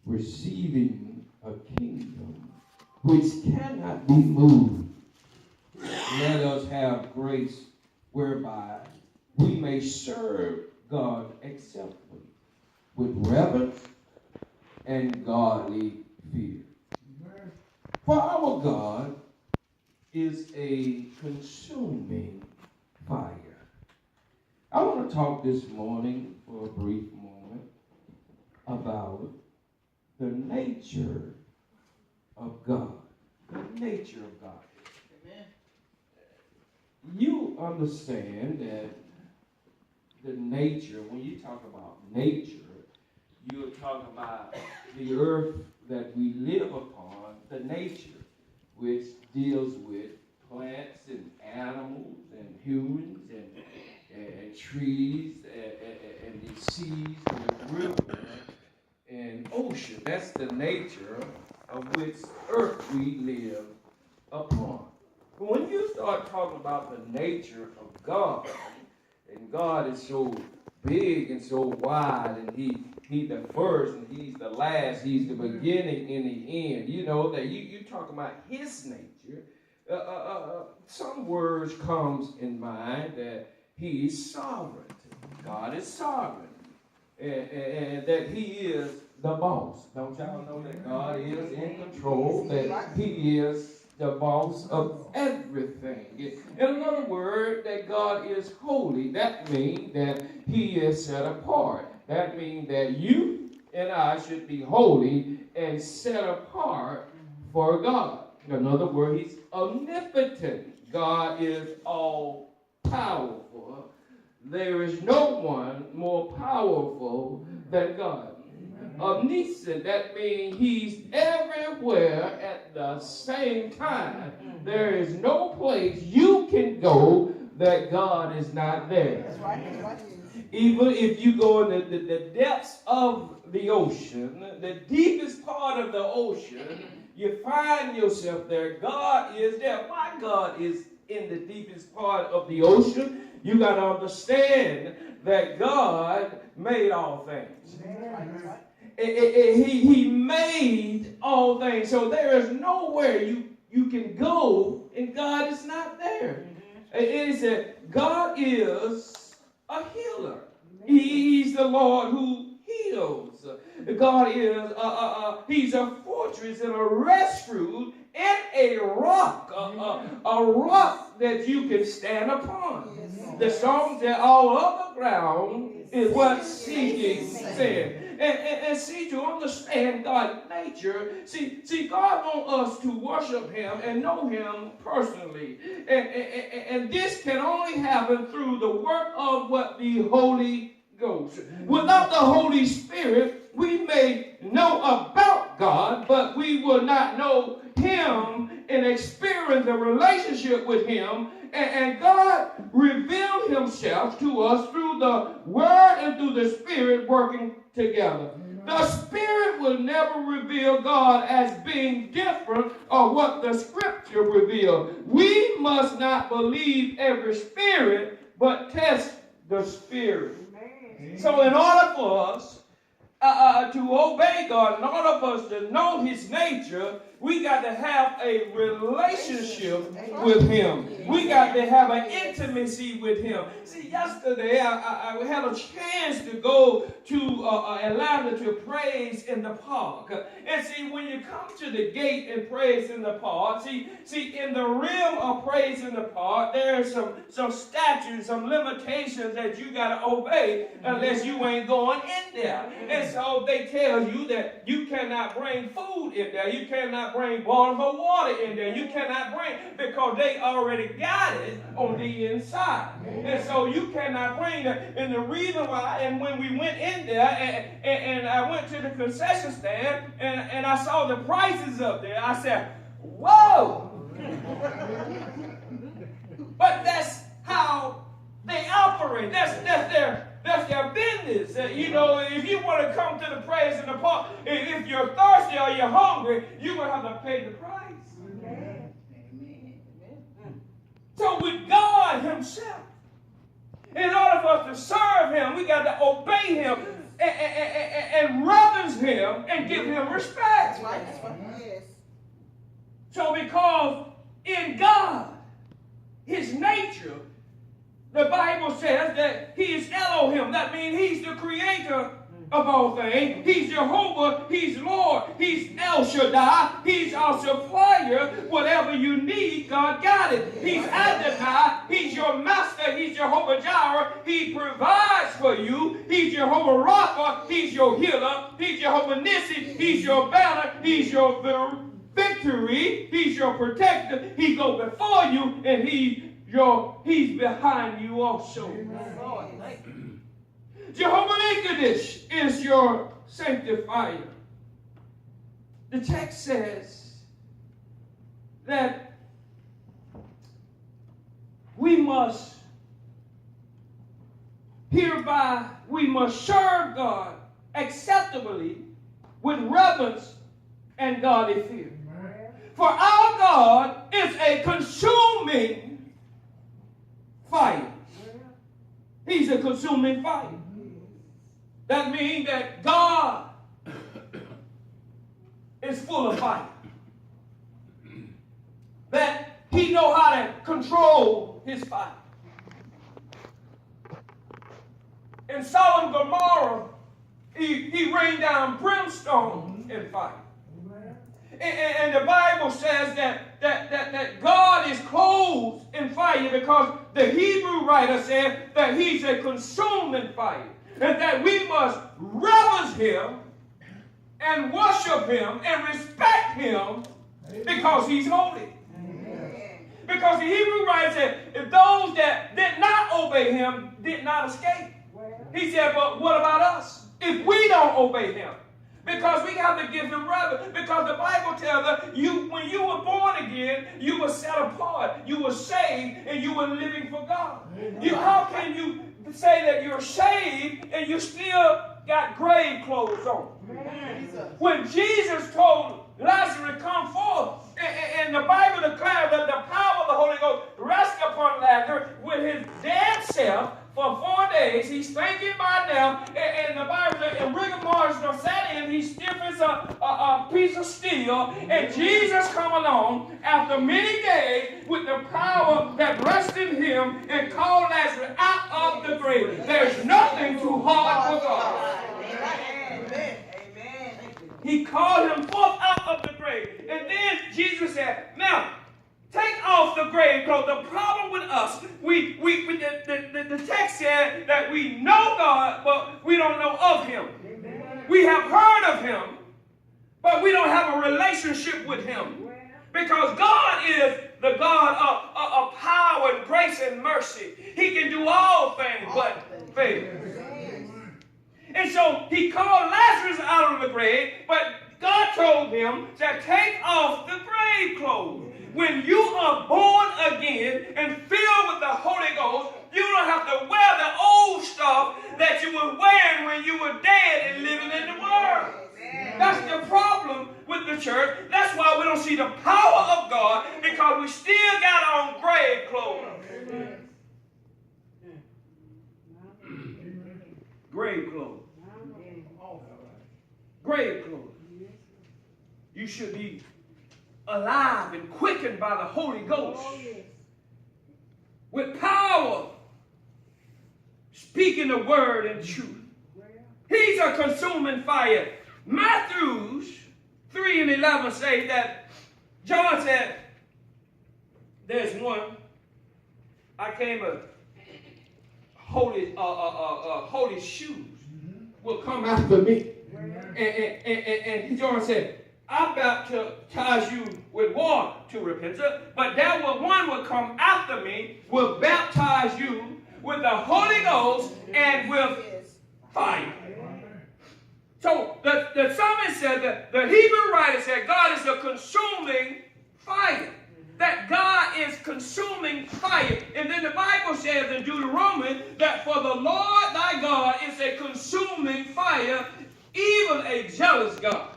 receiving a kingdom which cannot be moved. Let us have grace whereby we may serve God acceptably with reverence and godly fear. For our God is a consuming fire. I want to talk this morning for a brief moment about the nature of God. The nature of God. Amen. You understand that the nature, when you talk about nature, you're talking about the earth that we live upon, the nature, which deals with plants and animals and humans and trees and the seas and rivers and ocean. That's the nature of which earth we live upon. But when you start talking about the nature of God, and God is so big and so wide, and He's the first and He's the last, He's the beginning and the end. You know that you talk about His nature. Some words comes in mind that He is sovereign. God is sovereign, and that He is the boss. Don't y'all know that God is in control? That He is the boss of everything. In another word, that God is holy. That means that He is set apart. That means that you and I should be holy and set apart for God. In other words, He's omnipotent. God is all powerful. There is no one more powerful than God. Omniscient, that means He's everywhere at the same time. There is no place you can go that God is not there. That's right. That's right. Even if you go in the depths of the ocean, the deepest part of the ocean, you find yourself there. God is there. Why God is in the deepest part of the ocean? You got to understand that God made all things. He made all things. So there is nowhere you can go and God is not there. It is that God is a healer. He's the Lord who heals. God is He's a fortress and a refuge and a rock. A rock that you can stand upon. The song that all of the ground is what seeking said. And see, to understand God's nature, see, God wants us to worship Him and know Him personally. And this can only happen through the work of what the Holy Ghost. Without the Holy Spirit, we may know about God, but we will not know Him and experience a relationship with Him. And God revealed Himself to us through the Word and through the Spirit working together. The Spirit will never reveal God as being different of what the Scripture reveals. We must not believe every spirit, but test the Spirit. So in order for us to obey God, in order for us to know His nature, we got to have a relationship with Him. We got to have an intimacy with Him. See, yesterday I had a chance to go to Atlanta to praise in the park. And see, when you come to the gate and praise in the park, see, in the realm of praise in the park, there are some statutes, some limitations that you got to obey unless you ain't going in there. And so they tell you that you cannot bring food in there. You cannot bring bottled water in there. You cannot bring, because they already got it on the inside. And so you cannot bring that. And the reason why, and when we went in there, and I went to the concession stand, and I saw the prices up there, I said, whoa! But that's how they operate. That's their business. You know, if you want to come to the praise in the park, if you're thirsty or you're hungry, you're going to have to pay the price. Amen. So with God Himself, in order for us to serve Him, we got to obey Him. and reverence him and give him respect. That's right. That's what he is. So because in God, his nature, the Bible says that he is Elohim. That means he's the creator of all things. He's Jehovah. He's Lord. He's El Shaddai. He's our supplier. Whatever you need, God got it. He's Adonai. He's your master. He's Jehovah Jireh. He provides for you. He's Jehovah Rapha. He's your healer. He's Jehovah Nissi. He's your banner. He's your victory. He's your protector. He goes before you, and he's behind you also. Jehovah Nikodesh is your sanctifier. The text says that we must serve God acceptably with reverence and godly fear. For our God is a consuming fire. He's a consuming fire. That means that God is full of fire. That he knows how to control his fire. In Sodom and Gomorrah, he rained down brimstone and fire. And the Bible says that God is clothed in fire because the Hebrew writer said that he's a consuming fire. And that we must reverence him and worship him and respect him because he's holy. Because the Hebrew writer said, if those that did not obey him did not escape. He said, but what about us if we don't obey him? Because we have to give him reverence. Because the Bible tells us, when you were born again, you were set apart, you were saved, and you were living for God. How can you say that you're saved and you still got grave clothes on? When Jesus told Lazarus to come forth, and the Bible declares that the power of the Holy Ghost rests upon Lazarus with his dead self for 4 days. He's thinking by now, and the Bible says, and rigor mortis don't set in, he's stiff as a piece of steel, and Jesus come along after many days with the power that rests in him and called Lazarus out of the grave. There's nothing too hard for God. Amen. He called him forth out of the grave. And then Jesus said, now, take off the grave clothes. The problem with us, the text said that we know God, but we don't know of him. Amen. We have heard of him, but we don't have a relationship with him. Because God is the God of power and grace and mercy. He can do all things but fail. And so he called Lazarus out of the grave, but God told him to take off the grave clothes. When you are born again and filled with the Holy Ghost, you don't have to wear the old stuff that you were wearing when you were dead and living in the world. That's the problem with the church. That's why we don't see the power of God, because we still got on grave clothes. Grave clothes. Grave clothes. You should be alive and quickened by the Holy Ghost. With power. Speaking the word in truth. He's a consuming fire. Matthew 3:11 say that John said, there's one, I came a holy shoes will come after me. And John said, I baptize you with water to repentance, but there will one will come after me, will baptize you with the Holy Ghost and with fire. So the psalmist said that the Hebrew writer said God is a consuming fire. That God is consuming fire. And then the Bible says in Deuteronomy that for the Lord thy God is a consuming fire, even a jealous God.